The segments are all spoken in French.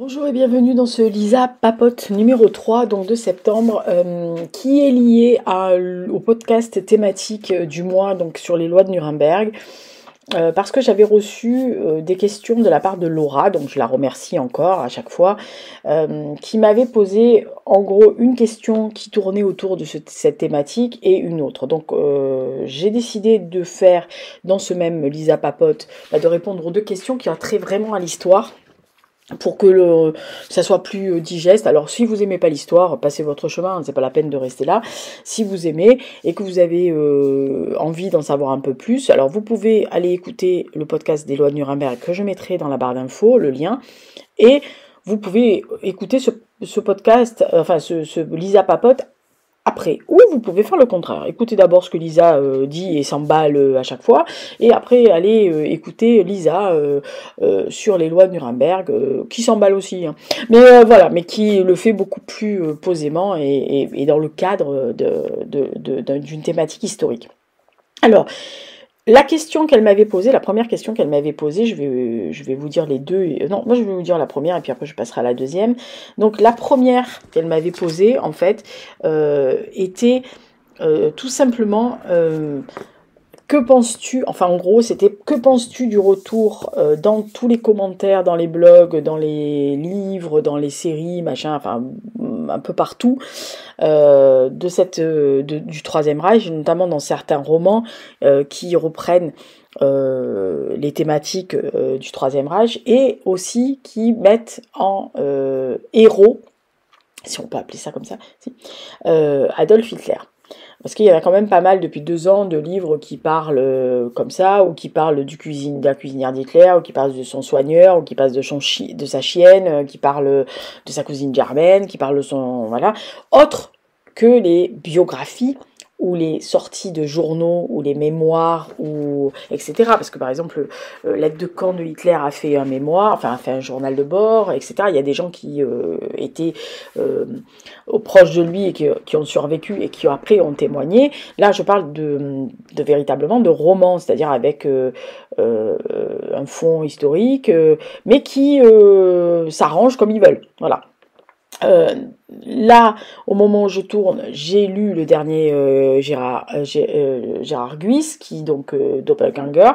Bonjour et bienvenue dans ce Lisa Papote numéro 3 donc de septembre qui est lié au podcast thématique du mois donc sur les lois de Nuremberg parce que j'avais reçu des questions de la part de Laura, donc je la remercie encore à chaque fois, qui m'avait posé en gros une question qui tournait autour de cette thématique et une autre. Donc j'ai décidé de faire dans ce même Lisa Papote, de répondre aux deux questions qui ont trait vraiment à l'histoire, pour que ça soit plus digeste. Alors si vous aimez pas l'histoire, passez votre chemin, c'est pas la peine de rester là. Si vous aimez et que vous avez envie d'en savoir un peu plus, alors vous pouvez aller écouter le podcast des lois de Nuremberg que je mettrai dans la barre d'infos, le lien, et vous pouvez écouter ce podcast, ce Lisa Papote après, ou vous pouvez faire le contraire. Écoutez d'abord ce que Lisa dit et s'emballe à chaque fois, et après allez écouter Lisa sur les lois de Nuremberg, qui s'emballe aussi, hein. Mais voilà, mais qui le fait beaucoup plus posément et dans le cadre d'une thématique historique. Alors, la question qu'elle m'avait posée, la première question qu'elle m'avait posée, je vais vous dire les deux. Non, moi je vais vous dire la première et puis après je passerai à la deuxième. Donc la première qu'elle m'avait posée, en fait, était tout simplement que penses-tu, enfin en gros c'était que penses-tu du retour dans tous les commentaires, dans les blogs, dans les livres, dans les séries, machin, enfin un peu partout, du Troisième Reich, notamment dans certains romans qui reprennent les thématiques du Troisième Reich et aussi qui mettent en héros, si on peut appeler ça comme ça, Adolf Hitler. Parce qu'il y en a quand même pas mal depuis 2 ans de livres qui parlent comme ça, ou qui parlent de la cuisinière d'Hitler, ou qui parlent de son soigneur, ou qui parlent de sa chienne, qui parlent de sa cousine Germaine, qui parlent de son... voilà. Autre que les biographies, ou les sorties de journaux, ou les mémoires, ou etc. Parce que par exemple, l'aide de camp de Hitler a fait un mémoire, enfin a fait un journal de bord, etc. Il y a des gens qui étaient proches de lui et qui ont survécu et qui après ont témoigné. Là, je parle de véritablement de romans, c'est-à-dire avec un fond historique, mais qui s'arrangent comme ils veulent. Voilà. Là, au moment où je tourne, j'ai lu le dernier Gérard Guis, qui donc Doppelganger,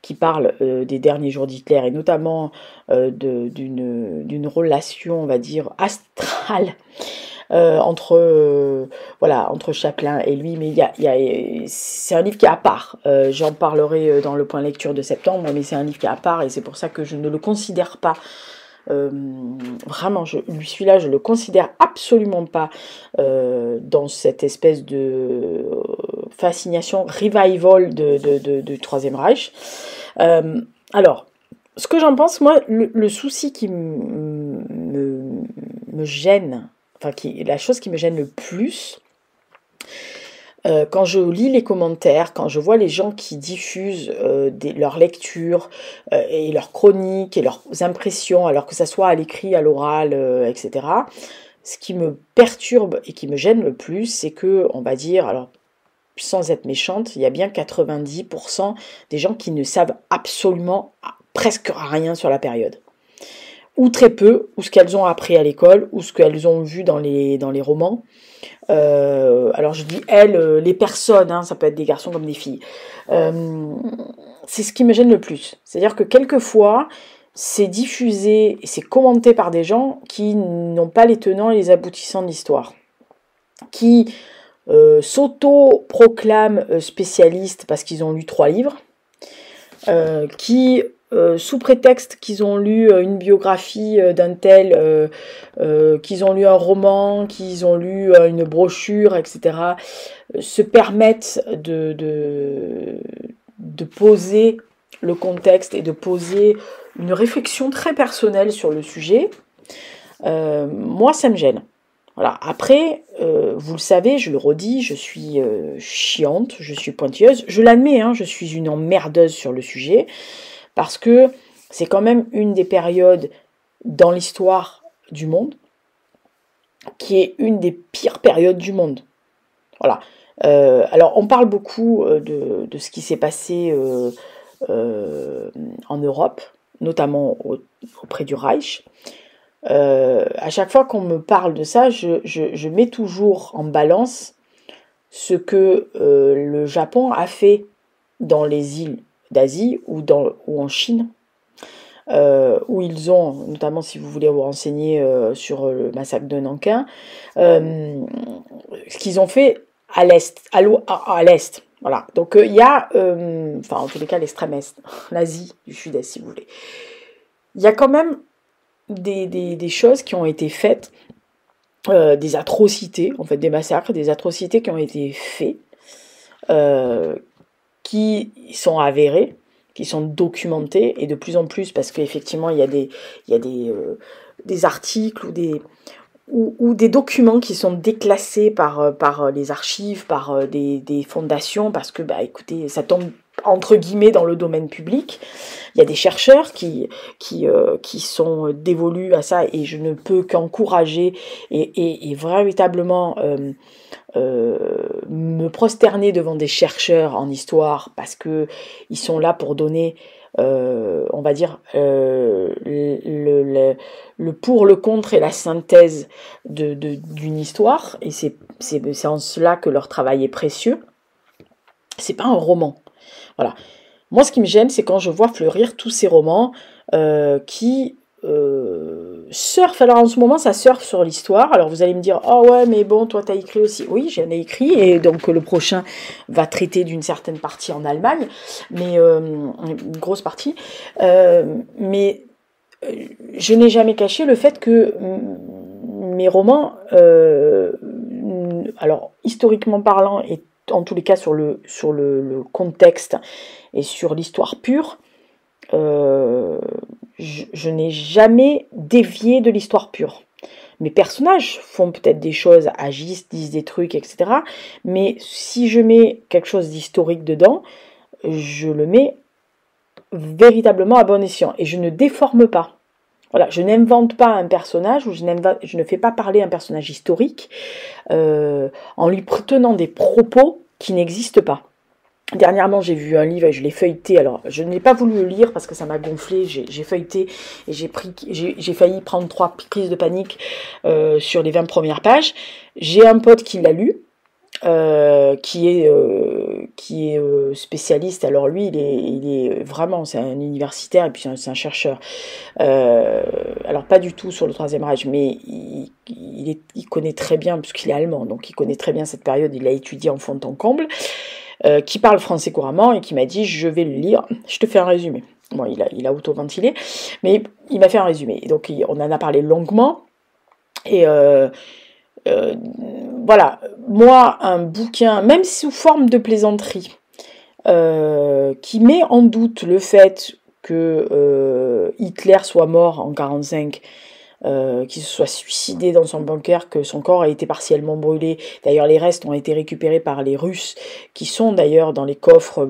qui parle des derniers jours d'Hitler et notamment d'une relation, on va dire, astrale entre Chaplin et lui, mais c'est un livre qui est à part. J'en parlerai dans le point lecture de septembre, mais c'est un livre qui est à part et c'est pour ça que je ne le considère pas. Vraiment, celui-là, je le considère absolument pas dans cette espèce de fascination revival du Troisième Reich. Alors, ce que j'en pense, moi, le souci qui me gêne, la chose qui me gêne le plus, quand je lis les commentaires, quand je vois les gens qui diffusent leurs lectures et leurs chroniques et leurs impressions, alors que ça soit à l'écrit, à l'oral, etc., ce qui me perturbe et qui me gêne le plus, c'est que, on va dire, alors sans être méchante, il y a bien 90% des gens qui ne savent absolument presque rien sur la période. Ou très peu, ou ce qu'elles ont appris à l'école, ou ce qu'elles ont vu dans les romans. Alors je dis elles, les personnes, hein, ça peut être des garçons comme des filles. C'est ce qui me gêne le plus. C'est-à-dire que quelquefois, c'est diffusé et c'est commenté par des gens qui n'ont pas les tenants et les aboutissants de l'histoire. Qui s'auto-proclament spécialistes parce qu'ils ont lu 3 livres. Qui... sous prétexte qu'ils ont lu une biographie d'un tel, qu'ils ont lu un roman, qu'ils ont lu une brochure, etc., se permettent de poser le contexte et de poser une réflexion très personnelle sur le sujet. Moi, ça me gêne. Voilà. Après, vous le savez, je le redis, je suis chiante, je suis pointilleuse. Je l'admets, hein, je suis une emmerdeuse sur le sujet. Parce que c'est quand même une des périodes dans l'histoire du monde qui est une des pires périodes du monde. Voilà. Alors, on parle beaucoup de ce qui s'est passé en Europe, notamment auprès du Reich. À chaque fois qu'on me parle de ça, je mets toujours en balance ce que le Japon a fait dans les îles d'Asie ou en Chine, où ils ont, notamment si vous voulez vous renseigner sur le massacre de Nankin, ce qu'ils ont fait à l'est, à l'est. Voilà. Donc il y a, enfin en tous les cas l'extrême est, l'Asie du Sud-Est si vous voulez. Il y a quand même des choses qui ont été faites, des atrocités, en fait des massacres, des atrocités qui ont été faits, qui sont avérées, qui sont documentées, et de plus en plus, parce qu'effectivement il y a des articles ou des documents qui sont déclassés par les archives, par des fondations, parce que, bah, écoutez, ça tombe entre guillemets dans le domaine public. Il y a des chercheurs qui sont dévolus à ça, et je ne peux qu'encourager et véritablement me prosterner devant des chercheurs en histoire, parce que ils sont là pour donner on va dire le pour, le contre et la synthèse d'une histoire, et c'est en cela que leur travail est précieux. C'est pas un roman. Voilà. Moi, ce qui me gêne, c'est quand je vois fleurir tous ces romans qui surfent. Alors, en ce moment, ça surfe sur l'histoire. Alors, vous allez me dire, oh ouais, mais bon, toi, t'as écrit aussi. Oui, j'en ai écrit, et donc le prochain va traiter d'une certaine partie en Allemagne, mais une grosse partie. Mais je n'ai jamais caché le fait que mes romans, alors historiquement parlant, et en tous les cas sur le contexte et sur l'histoire pure, je n'ai jamais dévié de l'histoire pure. Mes personnages font peut-être des choses, agissent, disent des trucs, etc. Mais si je mets quelque chose d'historique dedans, je le mets véritablement à bon escient. Et je ne déforme pas. Voilà, je n'invente pas un personnage, ou je ne fais pas parler un personnage historique en lui tenant des propos qui n'existent pas. Dernièrement, j'ai vu un livre et je l'ai feuilleté. Alors, je n'ai pas voulu le lire parce que ça m'a gonflé. J'ai feuilleté et j'ai failli prendre 3 crises de panique sur les 20 premières pages. J'ai un pote qui l'a lu, qui est spécialiste. Alors lui, il est vraiment, c'est un universitaire et puis c'est un chercheur. Alors pas du tout sur le Troisième Reich, mais il connaît très bien, puisqu'il est allemand, donc il connaît très bien cette période. Il l'a étudié en fond en comble. Qui parle français couramment et qui m'a dit, je vais le lire, je te fais un résumé. Bon, il a auto-ventilé, mais il m'a fait un résumé. Et donc on en a parlé longuement, et voilà, moi, un bouquin, même sous forme de plaisanterie, qui met en doute le fait que Hitler soit mort en 1945, qu'il se soit suicidé dans son bunker, que son corps a été partiellement brûlé. D'ailleurs, les restes ont été récupérés par les Russes, qui sont d'ailleurs dans les coffres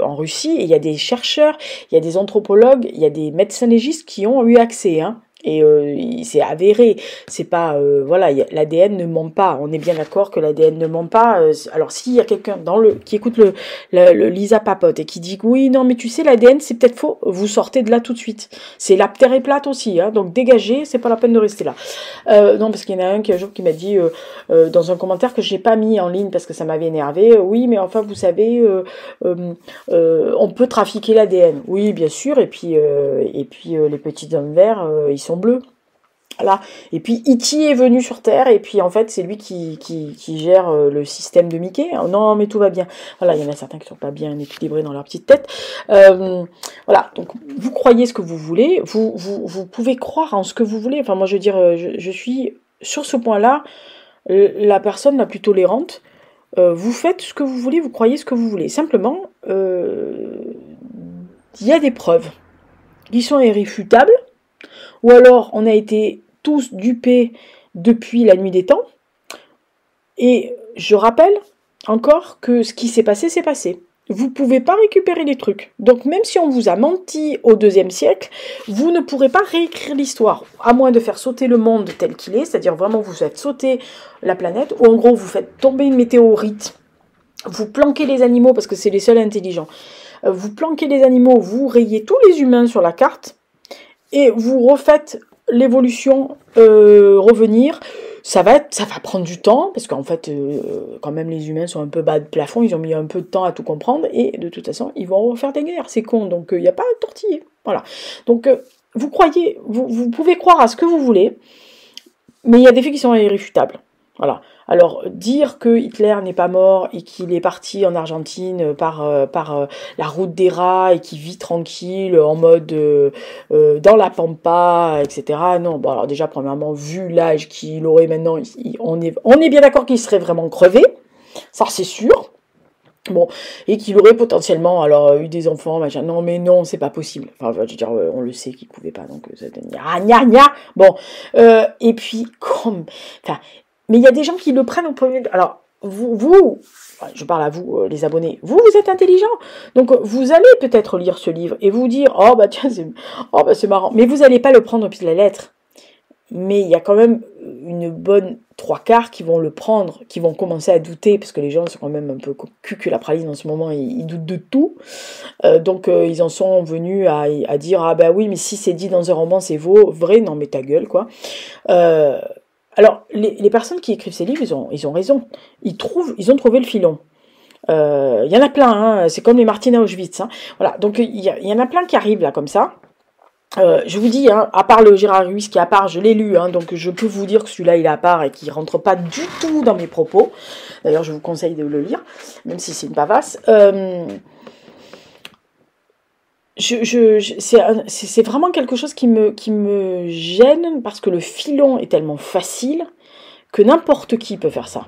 en Russie. Et il y a des chercheurs, il y a des anthropologues, il y a des médecins légistes qui ont eu accès, hein. Et c'est avéré, c'est pas voilà, l'ADN ne ment pas. On est bien d'accord que l'ADN ne ment pas. Alors s'il y a quelqu'un qui écoute le Lisa Papote et qui dit que oui, non mais tu sais, l'ADN c'est peut-être faux, vous sortez de là tout de suite. C'est la terre est plate aussi, hein, donc dégagez, c'est pas la peine de rester là. Non, parce qu'il y en a un qui un jour qui m'a dit dans un commentaire que j'ai pas mis en ligne parce que ça m'avait énervé. Oui, mais enfin vous savez, on peut trafiquer l'ADN. Oui, bien sûr. Et puis les petits hommes verts, ils sont bleus. Voilà. Et puis E.T. est venu sur Terre, et puis en fait c'est lui qui gère le système de Mickey. Non mais tout va bien. Voilà, il y en a certains qui sont pas bien équilibrés dans leur petite tête. Voilà, donc vous croyez ce que vous voulez, vous pouvez croire en ce que vous voulez. Enfin moi je veux dire, je suis sur ce point-là la personne la plus tolérante. Vous faites ce que vous voulez, vous croyez ce que vous voulez. Simplement, il y a des preuves qui sont irréfutables. Ou alors, on a été tous dupés depuis la nuit des temps. Et je rappelle encore que ce qui s'est passé, c'est passé. Vous ne pouvez pas récupérer les trucs. Donc, même si on vous a menti au IIe siècle, vous ne pourrez pas réécrire l'histoire. À moins de faire sauter le monde tel qu'il est, c'est-à-dire vraiment vous faites sauter la planète, ou en gros, vous faites tomber une météorite, vous planquez les animaux, parce que c'est les seuls intelligents, vous planquez les animaux, vous rayez tous les humains sur la carte, et vous refaites l'évolution revenir. Ça va prendre du temps, parce qu'en fait, quand même, les humains sont un peu bas de plafond, ils ont mis un peu de temps à tout comprendre, et de toute façon, ils vont faire des guerres, c'est con, donc il n'y a pas à tortiller. Voilà. Donc, vous pouvez croire à ce que vous voulez, mais il y a des faits qui sont irréfutables. Voilà. Alors, dire que Hitler n'est pas mort et qu'il est parti en Argentine par la route des rats et qu'il vit tranquille en mode dans la pampa, etc. Non, bon, alors déjà, premièrement, vu l'âge qu'il aurait maintenant, on est bien d'accord qu'il serait vraiment crevé, ça c'est sûr. Bon, et qu'il aurait potentiellement alors eu des enfants, machin. Non, mais non, c'est pas possible. Enfin, je veux dire, on le sait qu'il pouvait pas, donc ça gna. Bon, et puis comme, enfin, mais il y a des gens qui le prennent au premier. Alors, je parle à vous, les abonnés. Vous êtes intelligents, donc vous allez peut-être lire ce livre et vous dire, oh bah tiens, c'est marrant. Mais vous allez pas le prendre au pied de la lettre. Mais il y a quand même une bonne 3/4 qui vont le prendre, qui vont commencer à douter, parce que les gens sont quand même un peu cul que la praline en ce moment, ils doutent de tout. Donc ils en sont venus à dire, ah bah oui, mais si c'est dit dans un roman, c'est vrai, non mais ta gueule, quoi. Alors, les personnes qui écrivent ces livres, ils ont raison. Ils ont trouvé le filon. Il y en a plein, hein, c'est comme les Martyrs à Auschwitz. Hein. Voilà, donc il y en a plein qui arrivent là comme ça. Je vous dis, hein, à part le Gérard Ruiz qui est à part, je l'ai lu, hein, donc je peux vous dire que celui-là il est à part et qui rentre pas du tout dans mes propos. D'ailleurs, je vous conseille de le lire, même si c'est une pavasse. C'est vraiment quelque chose qui me gêne parce que le filon est tellement facile que n'importe qui peut faire ça.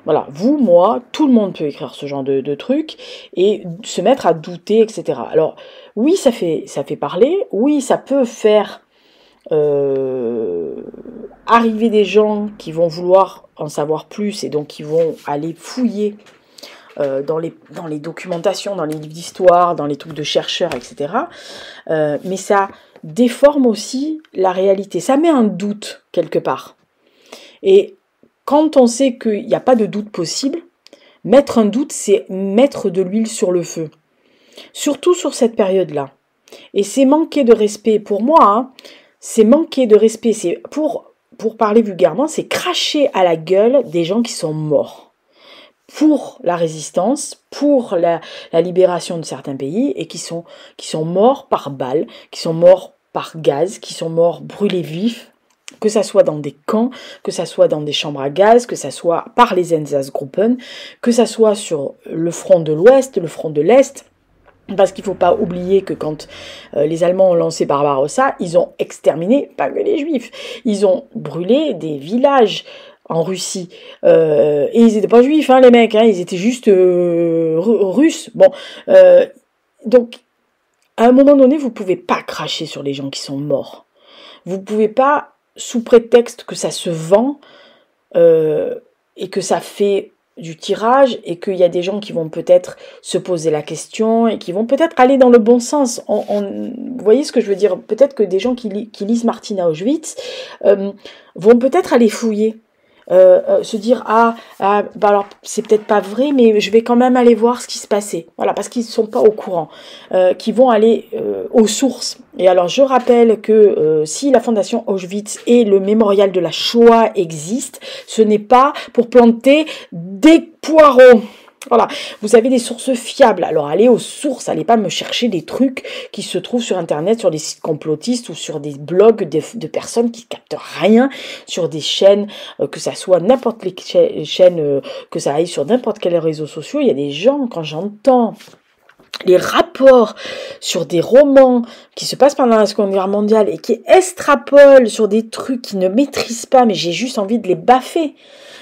Voilà, vous, moi, tout le monde peut écrire ce genre de truc et se mettre à douter, etc. Alors, oui, ça fait parler, oui, ça peut faire arriver des gens qui vont vouloir en savoir plus et donc qui vont aller fouiller dans les documentations, dans les livres d'histoire, dans les trucs de chercheurs, etc. Mais ça déforme aussi la réalité, ça met un doute quelque part. Et quand on sait qu'il n'y a pas de doute possible, mettre un doute, c'est mettre de l'huile sur le feu. Surtout sur cette période-là. Et c'est manquer de respect. Pour moi, hein, c'est manquer de respect. C'est pour parler vulgairement, c'est cracher à la gueule des gens qui sont morts. Pour la résistance, pour la libération de certains pays, et qui sont morts par balles, qui sont morts par gaz, qui sont morts brûlés vifs, que ça soit dans des camps, que ça soit dans des chambres à gaz, que ça soit par les Einsatzgruppen, que ça soit sur le front de l'Ouest, le front de l'Est, parce qu'il ne faut pas oublier que quand les Allemands ont lancé Barbarossa, ils ont exterminé, pas que les Juifs, ils ont brûlé des villages en Russie, et ils n'étaient pas juifs, hein, les mecs, hein, ils étaient juste russes. Bon, donc, à un moment donné, vous ne pouvez pas cracher sur les gens qui sont morts. Vous ne pouvez pas, sous prétexte que ça se vend et que ça fait du tirage et qu'il y a des gens qui vont peut-être se poser la question et qui vont peut-être aller dans le bon sens. Vous voyez ce que je veux dire? Peut-être que des gens qui lisent Martyrs à Auschwitz vont peut-être aller fouiller. Se dire bah alors c'est peut-être pas vrai mais je vais quand même aller voir ce qui se passait, voilà, parce qu'ils ne sont pas au courant, qui vont aller aux sources. Et alors je rappelle que si la fondation Auschwitz et le mémorial de la Shoah existent, ce n'est pas pour planter des poireaux. Voilà, vous avez des sources fiables, alors allez aux sources, allez pas me chercher des trucs qui se trouvent sur internet, sur des sites complotistes ou sur des blogs de personnes qui captent rien, sur des chaînes, que ça soit n'importe les chaînes, que ça aille sur n'importe quels réseaux sociaux. Il y a des gens, quand j'entends les rapports sur des romans qui se passent pendant la Seconde Guerre mondiale et qui extrapolent sur des trucs qu'ils ne maîtrisent pas, mais j'ai juste envie de les baffer.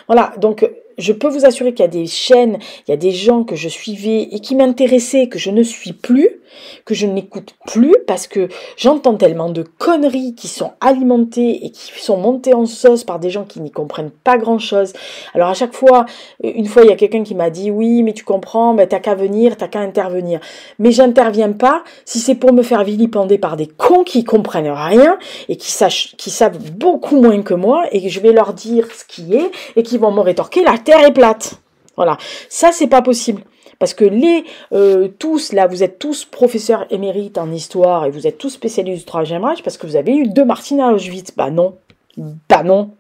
Voilà, donc je peux vous assurer qu'il y a des chaînes, il y a des gens que je suivais et qui m'intéressaient, que je ne suis plus, que je n'écoute plus, parce que j'entends tellement de conneries qui sont alimentées et qui sont montées en sauce par des gens qui n'y comprennent pas grand-chose. Alors à chaque fois, une fois il y a quelqu'un qui m'a dit « Oui, mais tu comprends, ben, t'as qu'à venir, t'as qu'à intervenir. » Mais j'interviens pas si c'est pour me faire vilipender par des cons qui comprennent rien et qui savent beaucoup moins que moi et que je vais leur dire ce qui est et qui vont me rétorquer « La terre est plate ». Voilà, ça c'est pas possible. Parce que tous, là, vous êtes tous professeurs émérites en histoire et vous êtes tous spécialistes du Troisième Reich parce que vous avez eu 2 Martine à Auschwitz. Bah non. Bah non.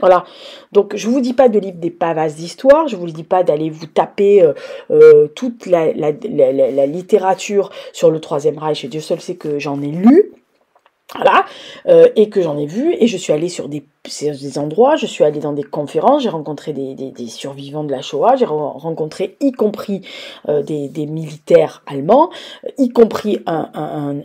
Voilà. Donc, je vous dis pas de lire des pavasses d'histoire, je vous dis pas d'aller vous taper toute la littérature sur le Troisième Reich, et Dieu seul sait que j'en ai lu. Voilà, et que j'en ai vu, et je suis allée sur des endroits, je suis allée dans des conférences, j'ai rencontré des survivants de la Shoah, j'ai rencontré y compris des militaires allemands, y compris un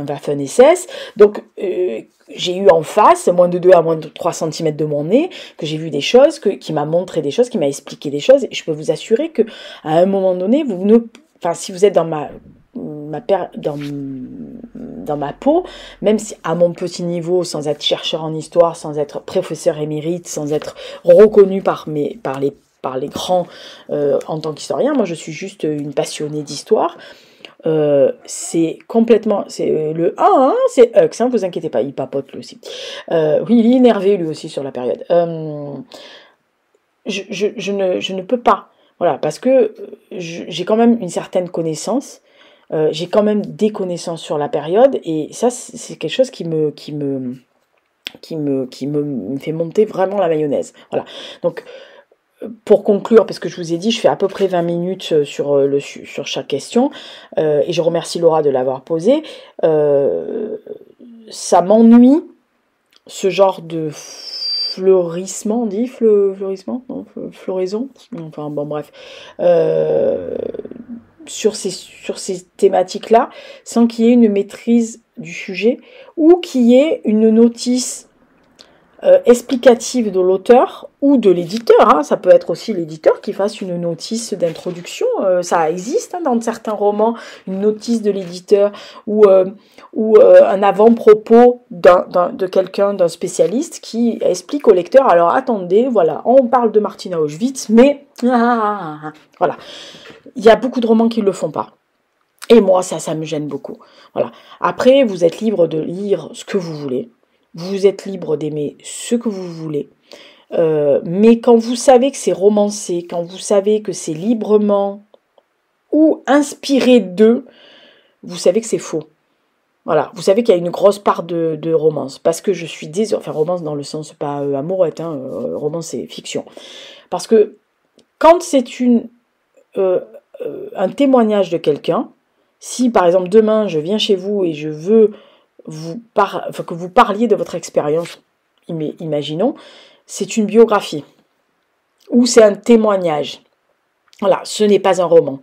Waffen-SS, donc j'ai eu en face, moins de 2 à moins de 3 cm de mon nez, que j'ai vu des choses, qui m'a montré des choses, qui m'a expliqué des choses, et je peux vous assurer que à un moment donné, si vous êtes dans ma peau, même si à mon petit niveau, sans être chercheur en histoire, sans être professeur émérite, sans être reconnu par les grands en tant qu'historien, moi je suis juste une passionnée d'histoire. C'est complètement, c'est le 1, c'est Hux, vous inquiétez pas, il papote lui aussi. Oui, il est énervé lui aussi sur la période. Je ne peux pas, voilà, parce que j'ai quand même une certaine connaissance. J'ai quand même des connaissances sur la période et ça c'est quelque chose qui me fait monter vraiment la mayonnaise. Voilà. Donc pour conclure, parce que je vous ai dit, je fais à peu près 20 minutes sur chaque question et je remercie Laura de l'avoir posée. Ça m'ennuie ce genre de fleurissement, on dit fleurissement, non, floraison, enfin bon bref. Sur ces thématiques-là, sans qu'il y ait une maîtrise du sujet, ou qu'il y ait une notice explicative de l'auteur ou de l'éditeur. Ça peut être aussi l'éditeur qui fasse une notice d'introduction. Ça existe dans certains romans, une notice de l'éditeur ou un avant-propos de quelqu'un, d'un spécialiste qui explique au lecteur, alors attendez, voilà, on parle de Martine à Auschwitz, mais voilà. Il y a beaucoup de romans qui ne le font pas. Et moi, ça me gêne beaucoup. Voilà. Après, vous êtes libre de lire ce que vous voulez. Vous êtes libre d'aimer ce que vous voulez. Mais quand vous savez que c'est romancé, quand vous savez que c'est librement ou inspiré d'eux, vous savez que c'est faux. Voilà, vous savez qu'il y a une grosse part de romance. Parce que je suis désolée, enfin romance dans le sens pas amourette, romance c'est fiction. Parce que quand c'est un témoignage de quelqu'un, si par exemple demain je viens chez vous et je veux que vous parliez de votre expérience, imaginons, c'est une biographie ou c'est un témoignage. Voilà, ce n'est pas un roman.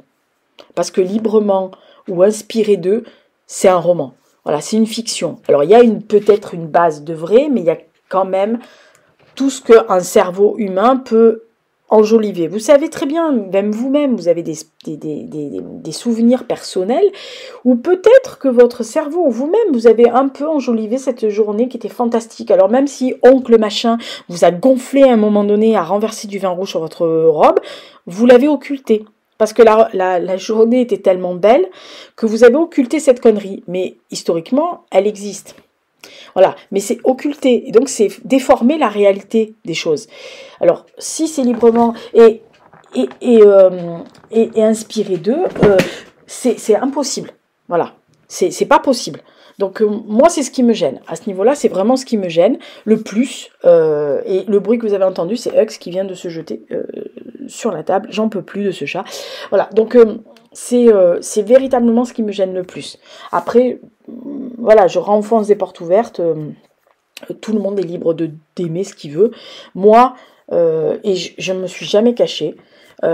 Parce que librement ou inspiré d'eux, c'est un roman. Voilà, c'est une fiction. Alors il y a peut-être une base de vrai, mais il y a quand même tout ce qu'un cerveau humain peut enjoliver. Vous savez très bien, même vous-même, vous avez des souvenirs personnels, ou peut-être que votre cerveau, ou vous-même, vous avez un peu enjolivé cette journée qui était fantastique. Alors même si oncle machin vous a gonflé à un moment donné, à renverser du vin rouge sur votre robe, vous l'avez occulté. Parce que la journée était tellement belle que vous avez occulté cette connerie. Mais historiquement, elle existe. Voilà, mais c'est occulté, et donc c'est déformer la réalité des choses. Alors, si c'est librement et inspiré d'eux, c'est impossible. Voilà, c'est pas possible. Donc moi, c'est ce qui me gêne. À ce niveau-là, c'est vraiment ce qui me gêne le plus. Et le bruit que vous avez entendu, c'est Hux qui vient de se jeter sur la table. J'en peux plus de ce chat. Voilà, donc c'est véritablement ce qui me gêne le plus. Après, voilà, je renfonce des portes ouvertes. Tout le monde est libre d'aimer ce qu'il veut. Moi, et je ne me suis jamais cachée.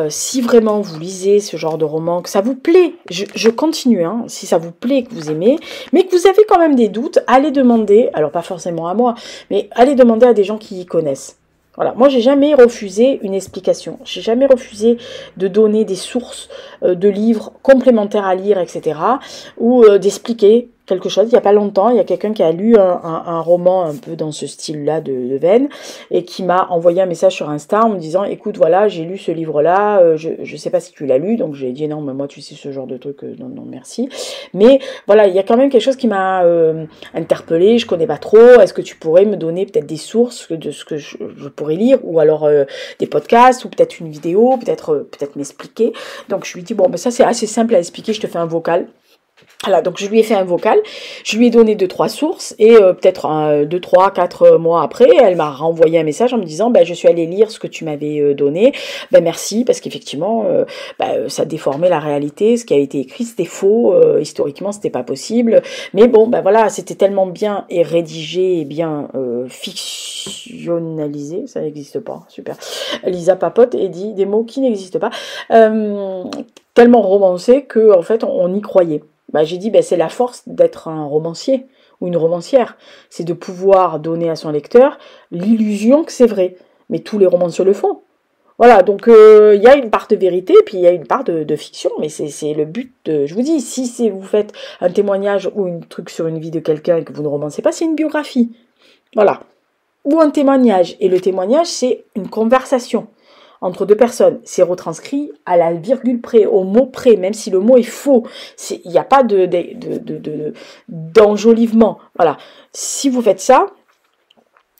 Si vraiment vous lisez ce genre de roman, que ça vous plaît, je continue, si ça vous plaît, que vous aimez, mais que vous avez quand même des doutes, allez demander, alors pas forcément à moi, mais allez demander à des gens qui y connaissent. Voilà, moi j'ai jamais refusé une explication, j'ai jamais refusé de donner des sources de livres complémentaires à lire, etc., ou d'expliquer quelque chose. Il n'y a pas longtemps, il y a quelqu'un qui a lu un roman un peu dans ce style-là de veine et qui m'a envoyé un message sur Insta en me disant écoute, voilà, j'ai lu ce livre-là, je ne sais pas si tu l'as lu, donc j'ai dit non, mais moi tu sais ce genre de truc, non, non, merci. Mais voilà, il y a quand même quelque chose qui m'a interpellée, je connais pas trop, est-ce que tu pourrais me donner peut-être des sources de ce que je pourrais lire, ou alors des podcasts, ou peut-être une vidéo, peut-être m'expliquer. Donc je lui dis bon, ben ça c'est assez simple à expliquer, je te fais un vocal. Voilà, donc je lui ai fait un vocal, je lui ai donné 2-3 sources et peut-être 2, 3, 4 mois après, elle m'a renvoyé un message en me disant je suis allée lire ce que tu m'avais donné, merci parce qu'effectivement ça déformait la réalité, ce qui a été écrit c'était faux, historiquement c'était pas possible, mais bon voilà, c'était tellement bien et rédigé et bien fictionnalisé, ça n'existe pas, super, Lisa papote et dit des mots qui n'existent pas, tellement romancé que en fait on y croyait. J'ai dit, c'est la force d'être un romancier ou une romancière. C'est de pouvoir donner à son lecteur l'illusion que c'est vrai. Mais tous les romanciers le font. Voilà, donc il y a une part de vérité, puis il y a une part de fiction, mais c'est le but de... Je vous dis, si vous faites un témoignage ou un truc sur une vie de quelqu'un et que vous ne romancez pas, c'est une biographie. Voilà. Ou un témoignage. Et le témoignage, c'est une conversation entre deux personnes, c'est retranscrit à la virgule près, au mot près, même si le mot est faux. Il n'y a pas d'enjolivement. Voilà. Si vous faites ça,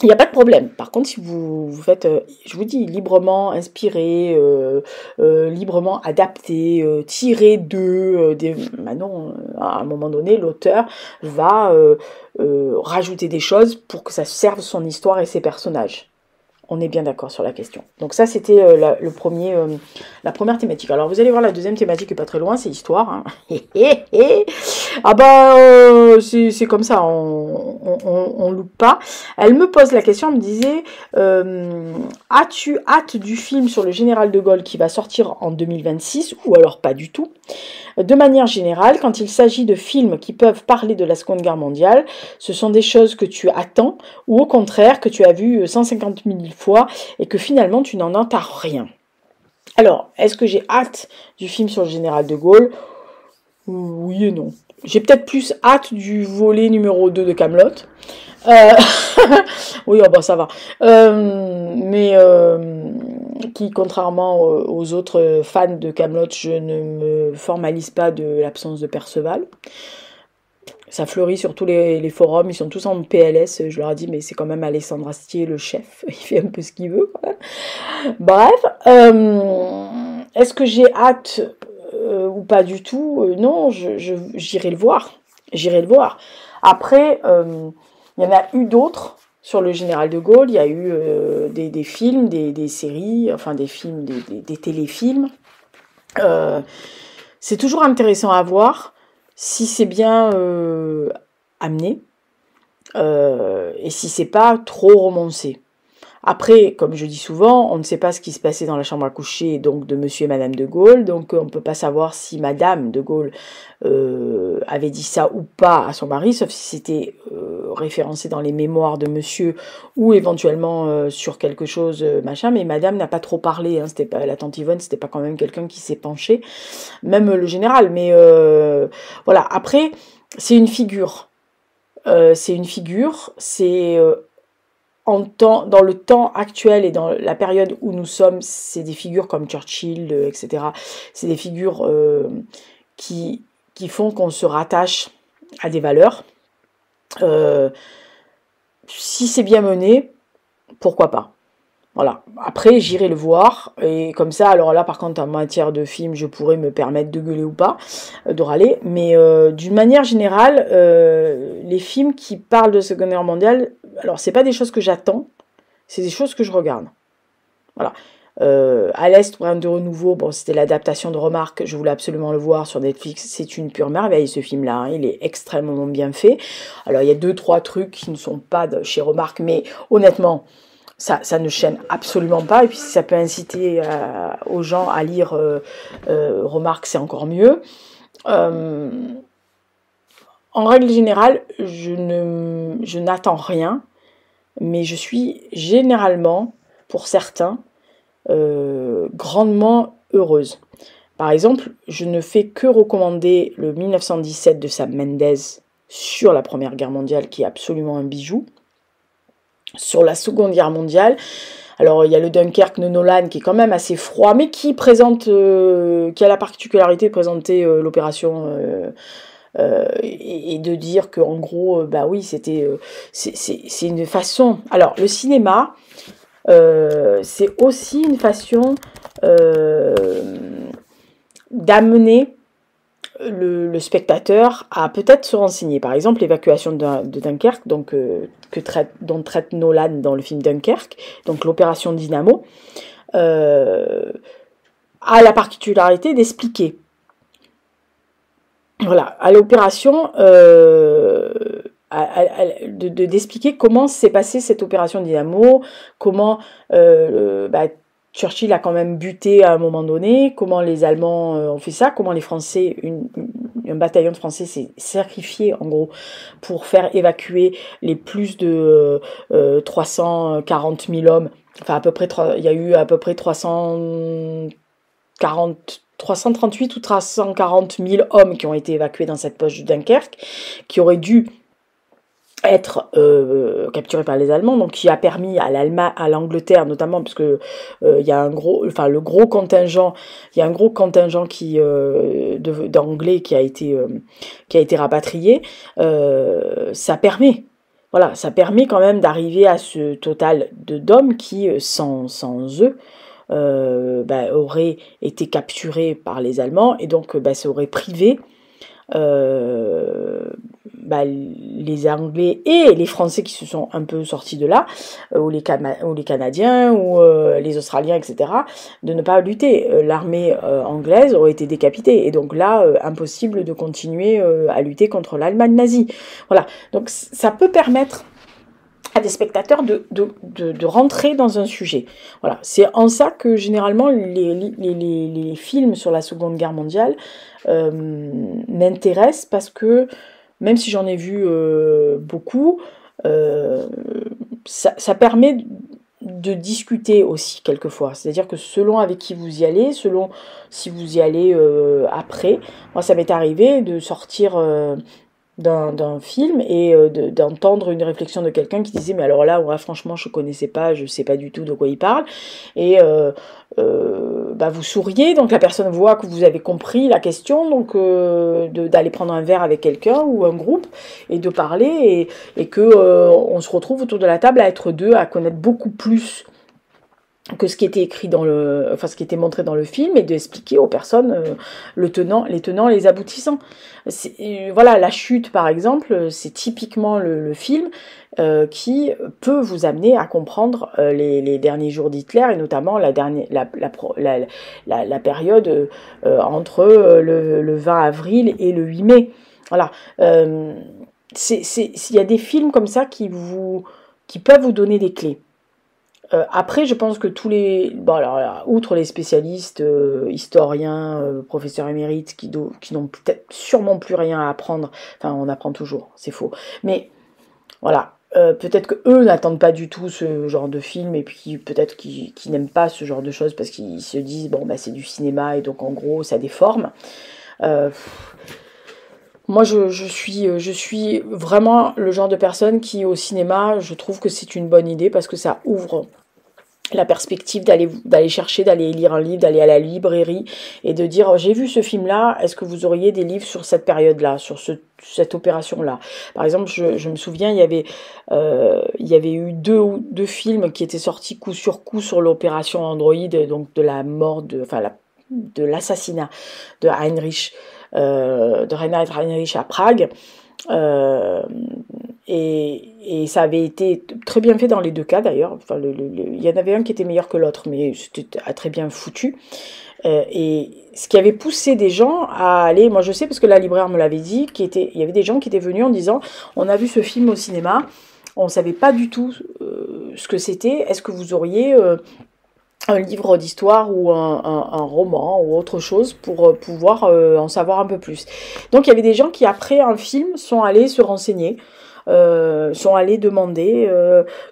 il n'y a pas de problème. Par contre, si vous faites, je vous dis, librement inspiré, librement adapté, tiré de... non, à un moment donné, l'auteur va rajouter des choses pour que ça serve son histoire et ses personnages. On est bien d'accord sur la question. Donc ça, c'était la première thématique. Alors, vous allez voir la deuxième thématique qui est pas très loin, c'est histoire. Hein. C'est comme ça, on loupe pas. Elle me pose la question, elle me disait, as-tu hâte du film sur le général de Gaulle qui va sortir en 2026 ou alors pas du tout? De manière générale, quand il s'agit de films qui peuvent parler de la Seconde Guerre mondiale, ce sont des choses que tu attends ou au contraire que tu as vues 150 000 fois et que finalement tu n'en entends rien. Alors, est-ce que j'ai hâte du film sur le général de Gaulle? Oui et non. J'ai peut-être plus hâte du volet numéro 2 de Kaamelott. Oui, ça va. Mais qui, contrairement aux autres fans de Kaamelott, je ne me formalise pas de l'absence de Perceval. Ça fleurit sur tous les forums, ils sont tous en PLS. Je leur ai dit, mais c'est quand même Alexandre Astier, le chef. Il fait un peu ce qu'il veut. Bref, est-ce que j'ai hâte ou pas du tout? Non, j'irai le voir. J'irai le voir. Après, il y en a eu d'autres sur le général de Gaulle. Il y a eu des films, des séries, enfin des films, des téléfilms. C'est toujours intéressant à voir si c'est bien amené et si c'est pas trop romancé. Après, comme je dis souvent, on ne sait pas ce qui se passait dans la chambre à coucher donc de monsieur et madame de Gaulle, donc on ne peut pas savoir si madame de Gaulle avait dit ça ou pas à son mari, sauf si c'était référencé dans les mémoires de monsieur ou éventuellement sur quelque chose, machin, mais madame n'a pas trop parlé, hein, c'était pas, la tante Yvonne, c'était pas quand même quelqu'un qui s'est penché, même le général, mais voilà, après, c'est une figure, c'est dans le temps actuel et dans la période où nous sommes, c'est des figures comme Churchill, etc. C'est des figures qui font qu'on se rattache à des valeurs. Si c'est bien mené, pourquoi pas. Voilà. Après, j'irai le voir. Et comme ça, alors là, par contre, en matière de film, je pourrais me permettre de gueuler ou pas, de râler. Mais d'une manière générale, les films qui parlent de Seconde Guerre mondiale, alors c'est pas des choses que j'attends, c'est des choses que je regarde. Voilà. À l'Est, Programme de renouveau, bon, c'était l'adaptation de Remarque, je voulais absolument le voir sur Netflix, c'est une pure merveille ce film-là, hein, il est extrêmement bien fait. Alors il y a 2-3 trucs qui ne sont pas chez Remarque, mais honnêtement, ça ne gêne absolument pas, et puis si ça peut inciter aux gens à lire Remarque, c'est encore mieux. En règle générale, je n'attends rien, mais je suis généralement, pour certains, grandement heureuse. Par exemple, je ne fais que recommander le 1917 de Sam Mendes, sur la Première Guerre mondiale, qui est absolument un bijou. Sur la Seconde Guerre mondiale, alors il y a le Dunkerque de Nolan qui est quand même assez froid, mais qui présente, qui a la particularité de présenter l'opération et de dire que en gros, bah oui, c'était, c'est une façon. Alors le cinéma, c'est aussi une façon d'amener le spectateur à peut-être se renseigner. Par exemple, l'évacuation de Dunkerque, donc, dont traite Nolan dans le film Dunkerque, donc l'opération Dynamo, a la particularité d'expliquer. Voilà, à l'opération, d'expliquer comment s'est passée cette opération Dynamo, comment Churchill a quand même buté à un moment donné, comment les Allemands ont fait ça, comment les Français, un bataillon de Français s'est sacrifié en gros pour faire évacuer les plus de 340 000 hommes, enfin à peu près, il y a eu à peu près 338 ou 340 000 hommes qui ont été évacués dans cette poche de Dunkerque, qui auraient dû être capturés par les Allemands, donc qui a permis à l'Angleterre notamment, parce que il y a un gros contingent d'Anglais qui a été rapatrié. Ça permet quand même d'arriver à ce total d'hommes qui sans eux auraient été capturés par les Allemands, et donc ça aurait privé les Anglais et les Français qui se sont un peu sortis de là, ou les Canadiens, ou les Australiens, etc., de ne pas lutter. L'armée anglaise aurait été décapitée, et donc là, impossible de continuer à lutter contre l'Allemagne nazie. Voilà, donc ça peut permettre à des spectateurs de rentrer dans un sujet. Voilà, c'est en ça que généralement les films sur la Seconde Guerre mondiale m'intéressent, parce que même si j'en ai vu beaucoup, ça permet de discuter aussi quelquefois. C'est-à-dire que selon avec qui vous y allez, selon si vous y allez après, moi ça m'est arrivé de sortir d'un film et d'entendre une réflexion de quelqu'un qui disait mais alors là ouais, franchement je connaissais pas, je sais pas du tout de quoi il parle, et vous souriez, donc la personne voit que vous avez compris la question, donc d'aller prendre un verre avec quelqu'un ou un groupe et de parler, et que on se retrouve autour de la table à être deux, à connaître beaucoup plus que ce qui était écrit ce qui était montré dans le film, et d'expliquer aux personnes les tenants, les aboutissants. Voilà, La Chute par exemple, c'est typiquement le film qui peut vous amener à comprendre les derniers jours d'Hitler, et notamment la période entre le 20 avril et le 8 mai. Voilà, il y a des films comme ça qui peuvent vous donner des clés. Après, je pense que outre les spécialistes, historiens, professeurs émérites, qui n'ont peut-être sûrement plus rien à apprendre, enfin on apprend toujours, c'est faux, mais voilà, peut-être que eux n'attendent pas du tout ce genre de film, et puis peut-être qu'ils n'aiment pas ce genre de choses, parce qu'ils se disent, c'est du cinéma, et donc en gros ça déforme. Moi, je suis vraiment le genre de personne qui, au cinéma, je trouve que c'est une bonne idée, parce que ça ouvre la perspective d'aller chercher, d'aller lire un livre, d'aller à la librairie et de dire j'ai vu ce film-là, est-ce que vous auriez des livres sur cette période-là, sur cette opération-là. Par exemple, je me souviens, il y avait eu deux films qui étaient sortis coup sur coup sur l'opération Android, donc de la mort de l'assassinat de Reinhard Heinrich à Prague. Et ça avait été très bien fait dans les deux cas d'ailleurs. Enfin, il y en avait un qui était meilleur que l'autre, mais c'était très bien foutu. Et ce qui avait poussé des gens à aller, moi je sais parce que la libraire me l'avait dit, il y avait des gens qui étaient venus en disant on a vu ce film au cinéma, on ne savait pas du tout ce que c'était, est-ce que vous auriez un livre d'histoire ou un roman ou autre chose pour pouvoir en savoir un peu plus. Donc il y avait des gens qui après un film sont allés se renseigner, sont allés demander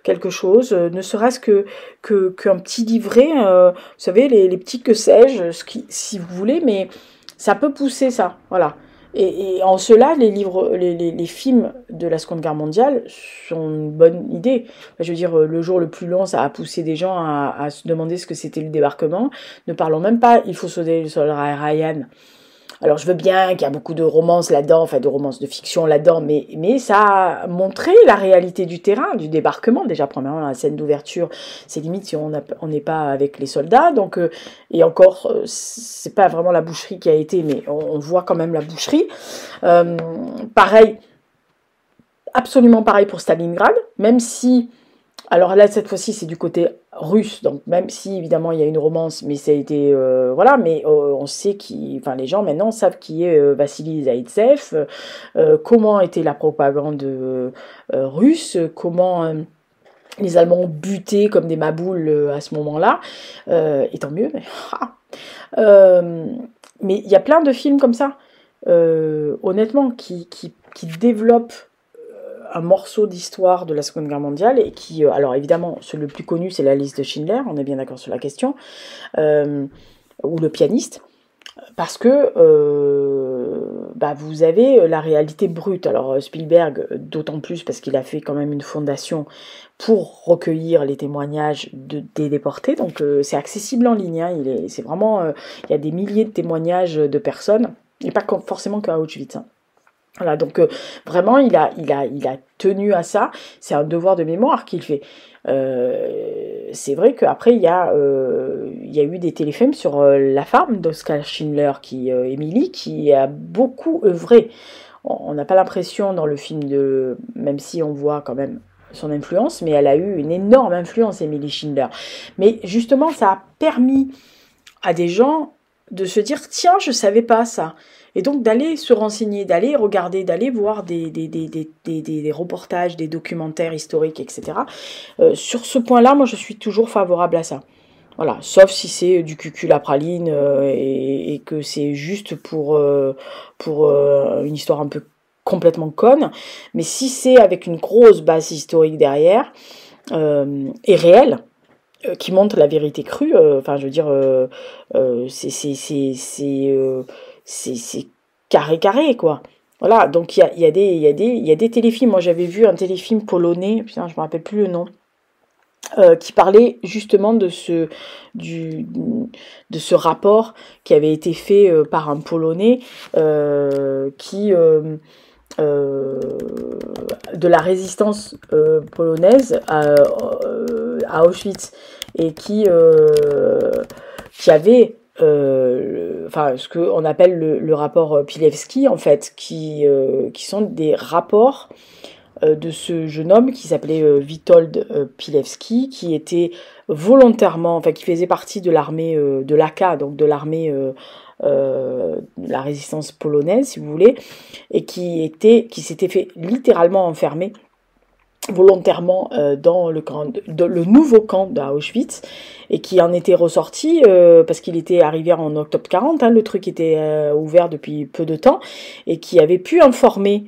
quelque chose, ne serait-ce qu'un petit livret, vous savez, les petits que sais-je, si vous voulez, mais ça peut pousser ça, voilà. Et en cela, les films de la Seconde Guerre mondiale sont une bonne idée. Je veux dire, le jour le plus long, ça a poussé des gens à se demander ce que c'était le débarquement. Ne parlons même pas, il faut sauver le soldat Ryan. Alors je veux bien qu'il y a beaucoup de romances là-dedans, enfin de romances de fiction là-dedans, mais ça a montré la réalité du terrain, du débarquement. Déjà, premièrement, la scène d'ouverture, c'est limite si on n'est pas avec les soldats. Donc, et encore, c'est pas vraiment la boucherie qui a été, mais on voit quand même la boucherie. Pareil, absolument pareil pour Stalingrad, même si... Alors là, cette fois-ci, c'est du côté russe, donc même si évidemment il y a une romance, mais ça a été voilà, mais on sait enfin les gens maintenant savent qui est Vassili Zaïtsev, comment était la propagande russe, comment les Allemands ont buté comme des maboules à ce moment-là, et tant mieux. Mais il y a plein de films comme ça, honnêtement, qui développent un morceau d'histoire de la Seconde Guerre mondiale et qui, alors évidemment, le plus connu, c'est la liste de Schindler, on est bien d'accord sur la question, ou le pianiste, parce que vous avez la réalité brute. Alors Spielberg, d'autant plus parce qu'il a fait quand même une fondation pour recueillir les témoignages des déportés, donc c'est accessible en ligne, hein, c'est vraiment, il y a des milliers de témoignages de personnes, et pas forcément qu'à Auschwitz, hein. Voilà, donc vraiment, il a tenu à ça. C'est un devoir de mémoire qu'il fait. C'est vrai qu'après, il y a eu des téléfilms sur la femme d'Oskar Schindler, Émilie, qui a beaucoup œuvré. On n'a pas l'impression dans le film, même si on voit quand même son influence, mais elle a eu une énorme influence, Émilie Schindler. Mais justement, ça a permis à des gens de se dire, tiens, je savais pas ça. Et donc d'aller se renseigner, d'aller regarder, d'aller voir des reportages, des documentaires historiques, etc. Sur ce point-là, moi je suis toujours favorable à ça. Voilà, sauf si c'est du cucul à praline et que c'est juste pour une histoire un peu complètement conne. Mais si c'est avec une grosse base historique derrière et réelle, qui montre la vérité crue, je veux dire, c'est carré, quoi. Voilà, donc il y a des téléfilms. Moi, j'avais vu un téléfilm polonais, putain, je me rappelle plus le nom, qui parlait justement de ce rapport qui avait été fait par un Polonais de la résistance polonaise à Auschwitz et qui avait ce qu'on appelle le rapport Pilewski, en fait, qui sont des rapports de ce jeune homme qui s'appelait Witold Pilewski, qui était volontairement, qui faisait partie de l'armée de l'AK, donc de l'armée la résistance polonaise, si vous voulez, et qui s'était fait littéralement enfermer volontairement dans le nouveau camp d'Auschwitz, et qui en était ressorti parce qu'il était arrivé en octobre 40, hein, le truc était ouvert depuis peu de temps, et qui avait pu informer,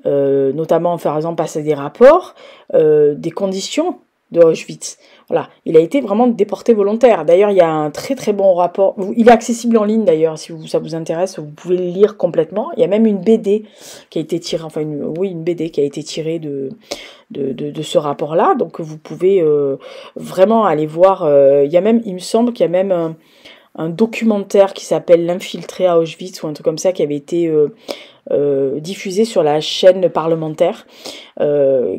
notamment en faisant passer des rapports, des conditions de Auschwitz. Voilà, il a été vraiment déporté volontaire. D'ailleurs, il y a un très très bon rapport. Il est accessible en ligne d'ailleurs, si ça vous intéresse, vous pouvez le lire complètement. Il y a même une BD qui a été tirée, une BD qui a été tirée de ce rapport-là. Donc vous pouvez vraiment aller voir. Il me semble qu'il y a même un documentaire qui s'appelle L'infiltré à Auschwitz ou un truc comme ça qui avait été diffusé sur la chaîne parlementaire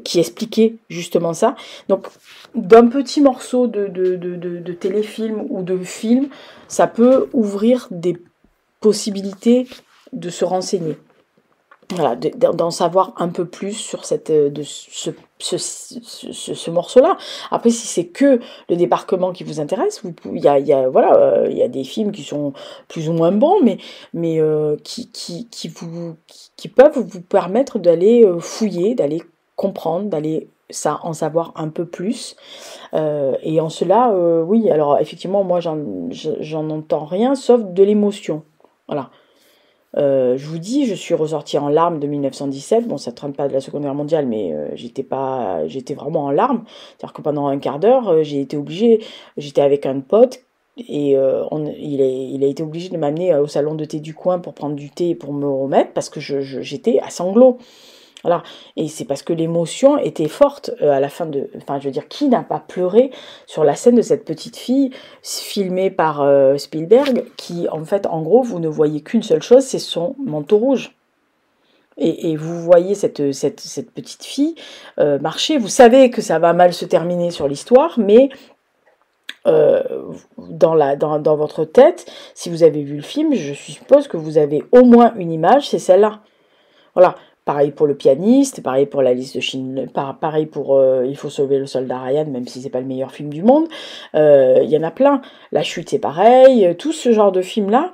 qui expliquait justement ça. Donc d'un petit morceau de téléfilm ou de film, ça peut ouvrir des possibilités de se renseigner. Voilà, d'en savoir un peu plus sur ce morceau-là. Après, si c'est que le débarquement qui vous intéresse, il y a des films qui sont plus ou moins bons, mais qui peuvent vous permettre d'aller fouiller, d'aller comprendre, d'aller en savoir un peu plus. Et en cela, oui, alors effectivement, moi, j'en entends rien, sauf de l'émotion. Voilà. Je vous dis, je suis ressortie en larmes de 1917. Bon, ça ne traîne pas de la Seconde Guerre mondiale, mais j'étais vraiment en larmes. C'est-à-dire que pendant un quart d'heure, j'étais avec un pote il a été obligé de m'amener au salon de thé du coin pour prendre du thé et pour me remettre parce que j'étais à sanglots. Voilà. Et c'est parce que l'émotion était forte à la fin de... Enfin, je veux dire, qui n'a pas pleuré sur la scène de cette petite fille filmée par Spielberg qui, en fait, en gros, vous ne voyez qu'une seule chose, c'est son manteau rouge. Et vous voyez cette petite fille marcher. Vous savez que ça va mal se terminer sur l'histoire, mais dans votre tête, si vous avez vu le film, je suppose que vous avez au moins une image, c'est celle-là. Voilà. Pareil pour le pianiste, pareil pour la liste de Schindler, pareil pour Il faut sauver le soldat Ryan, même si c'est pas le meilleur film du monde. Il y en a plein. La chute, c'est pareil. Tout ce genre de films-là,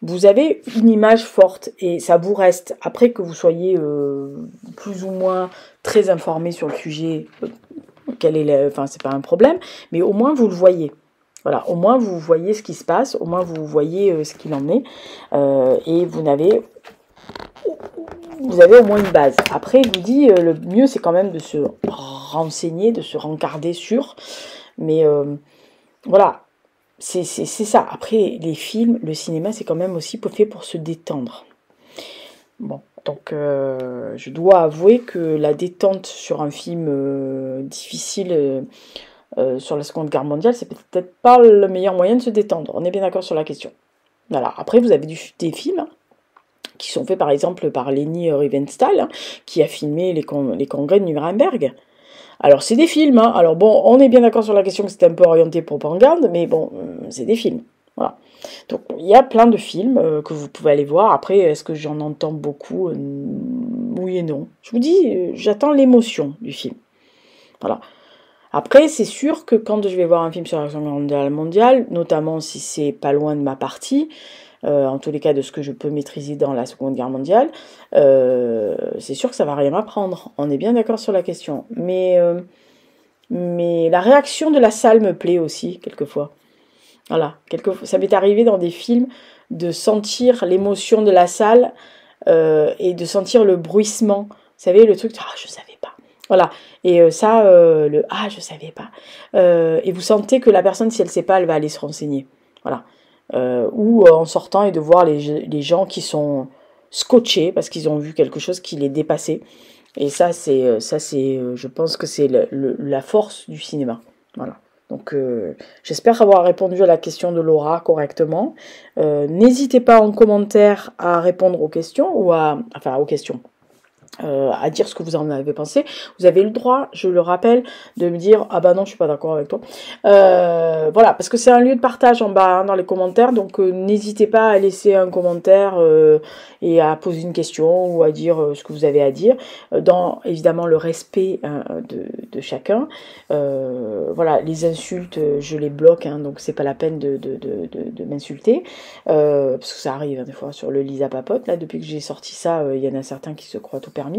vous avez une image forte et ça vous reste. Après que vous soyez plus ou moins très informé sur le sujet, enfin c'est pas un problème, mais au moins vous le voyez. Voilà, au moins vous voyez ce qui se passe, au moins vous voyez ce qu'il en est, et vous avez au moins une base. Après, je vous dis, le mieux c'est quand même de se renseigner, de se rencarder sur, mais voilà. C'est ça. Après, les films, le cinéma, c'est quand même aussi fait pour se détendre. Bon, donc je dois avouer que la détente sur un film difficile sur la Seconde Guerre mondiale, c'est peut-être pas le meilleur moyen de se détendre. On est bien d'accord sur la question. Voilà. Après, vous avez des films qui sont faits par exemple par Leni Riefenstahl, qui a filmé les congrès de Nuremberg. Alors, c'est des films, hein. Alors bon, on est bien d'accord sur la question que c'est un peu orienté propagande, mais bon, c'est des films. Voilà. Donc, il y a plein de films que vous pouvez aller voir. Après, est-ce que j'en entends beaucoup? Oui et non. Je vous dis, j'attends l'émotion du film. Voilà. Après, c'est sûr que quand je vais voir un film sur la Seconde Guerre mondiale, notamment si c'est pas loin de ma partie, en tous les cas de ce que je peux maîtriser dans la Seconde Guerre mondiale, c'est sûr que ça va rien m'apprendre. On est bien d'accord sur la question. Mais la réaction de la salle me plaît aussi, quelquefois. Voilà, ça m'est arrivé dans des films de sentir l'émotion de la salle et de sentir le bruissement. Vous savez, le truc, ah, je savais pas. Voilà, et ça, ah, je savais pas. Et vous sentez que la personne, si elle sait pas, elle va aller se renseigner. Voilà. Ou en sortant et de voir les gens qui sont scotchés parce qu'ils ont vu quelque chose qui les dépassait. Et ça, je pense que c'est la force du cinéma. Voilà. Donc, j'espère avoir répondu à la question de Laura correctement. N'hésitez pas en commentaire à répondre aux questions aux questions. À dire ce que vous en avez pensé. Vous avez le droit, je le rappelle, de me dire ah bah non, je suis pas d'accord avec toi. Voilà, parce que c'est un lieu de partage en bas hein, dans les commentaires, donc n'hésitez pas à laisser un commentaire et à poser une question ou à dire ce que vous avez à dire, dans évidemment le respect de chacun. Voilà, les insultes, je les bloque, hein, donc c'est pas la peine de m'insulter, parce que ça arrive hein, des fois sur le Lisa Papote. Là, depuis que j'ai sorti ça, il y en a certains qui se croient tout permis.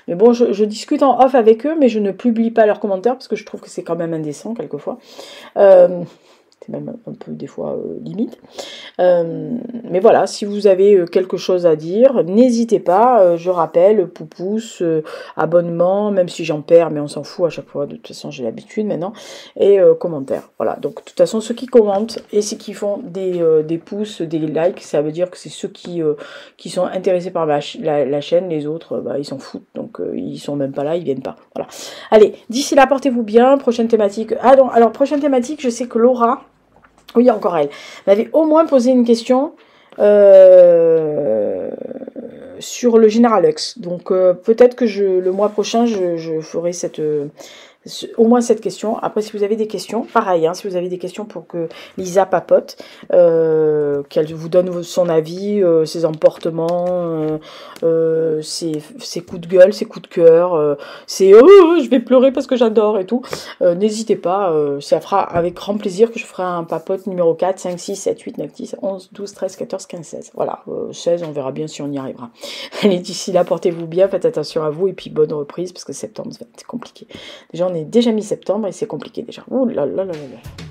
Mais bon, je discute en off avec eux, mais je ne publie pas leurs commentaires parce que je trouve que c'est quand même indécent quelquefois. C'est même un peu des fois limite. Mais voilà, si vous avez quelque chose à dire, n'hésitez pas. Je rappelle, poupouce, abonnement, même si j'en perds, mais on s'en fout à chaque fois. De toute façon, j'ai l'habitude maintenant. Et commentaires. Voilà. Donc, de toute façon, ceux qui commentent et ceux qui font des pouces, des likes, ça veut dire que c'est ceux qui sont intéressés par la chaîne. Les autres, bah, ils s'en foutent. Donc, ils sont même pas là, ils viennent pas. Voilà. Allez, d'ici là, portez-vous bien. Prochaine thématique. Ah non, alors, prochaine thématique, je sais que Laura... Oui, encore elle m'avait au moins posé une question sur le General Hux. Donc peut-être que le mois prochain, je ferai au moins cette question. Après, si vous avez des questions, pareil, hein, si vous avez des questions pour que Lisa papote, qu'elle vous donne son avis, ses emportements, ses coups de gueule, ses coups de cœur, je vais pleurer parce que j'adore et tout, n'hésitez pas, ça fera avec grand plaisir que je ferai un papote numéro 4, 5, 6, 7, 8, 9, 10, 11, 12, 13, 14, 15, 16. Voilà, 16, on verra bien si on y arrivera. Allez, d'ici là, portez-vous bien, faites attention à vous et puis bonne reprise parce que septembre, c'est compliqué. Déjà, on est déjà mi-septembre et c'est compliqué déjà. Ouh là là là là là.